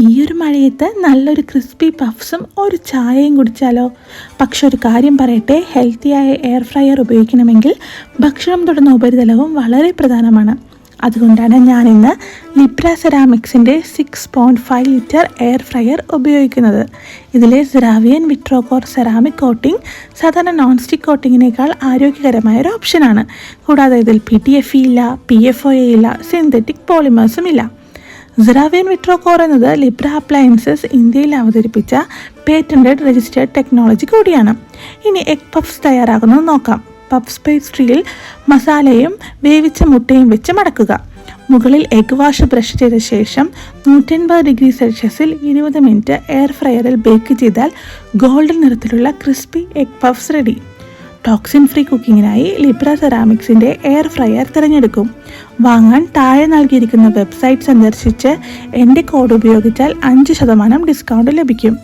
ഈ ഒരു മഴയത്ത് നല്ലൊരു ക്രിസ്പി പഫ്സും ഒരു ചായയും കുടിച്ചാലോ? പക്ഷെ ഒരു കാര്യം പറയട്ടെ, ഹെൽത്തിയായ എയർ ഫ്രയർ ഉപയോഗിക്കണമെങ്കിൽ ഭക്ഷണം തൊടുന്ന ഉപരിതലവും വളരെ പ്രധാനമാണ്. അതുകൊണ്ടാണ് ഞാനിന്ന് ലിബ്ര സെറാമിക്സിൻ്റെ 6.5 ലിറ്റർ എയർ ഫ്രയർ ഉപയോഗിക്കുന്നത്. ഇതിലെ സെറാവിയൻ വിട്രോകോർ സെറാമിക് കോട്ടിംഗ് സാധാരണ നോൺ സ്റ്റിക്ക് കോട്ടിങ്ങിനേക്കാൾ ആരോഗ്യകരമായ ഒരു ഓപ്ഷനാണ്. കൂടാതെ ഇതിൽ PTFE ഇല്ല, PFOA ഇല്ല, സിന്തറ്റിക് പോളിമേഴ്സും ഇല്ല. സെറാവിയൻ വിട്രോകോർ എന്നത് ലിബ്ര അപ്ലയൻസസ് ഇന്ത്യയിൽ അവതരിപ്പിച്ച പേറ്റന്റഡ് രജിസ്റ്റേർഡ് ടെക്നോളജി കൂടിയാണ്. ഇനി എഗ് പഫ്സ് തയ്യാറാക്കുന്നത് നോക്കാം. പഫ്സ് പേസ്ട്രിയിൽ മസാലയും വേവിച്ച മുട്ടയും വെച്ച് മടക്കുക. മുകളിൽ എഗ് വാഷ് ബ്രഷ് ചെയ്ത ശേഷം 180 ഡിഗ്രി സെൽഷ്യസിൽ 20 മിനിറ്റ് എയർ ഫ്രയറിൽ ബേക്ക് ചെയ്താൽ ഗോൾഡൻ നിറത്തിലുള്ള crispy egg puffs ready. Toxin free കുക്കിങ്ങിനായി ലിബ്ര സെറാമിക്സിൻ്റെ എയർ ഫ്രയർ തിരഞ്ഞെടുക്കും. വാങ്ങാൻ താഴെ നൽകിയിരിക്കുന്ന വെബ്സൈറ്റ് സന്ദർശിച്ച് എൻ്റെ കോഡ് ഉപയോഗിച്ചാൽ 5% ഡിസ്കൗണ്ട് ലഭിക്കും.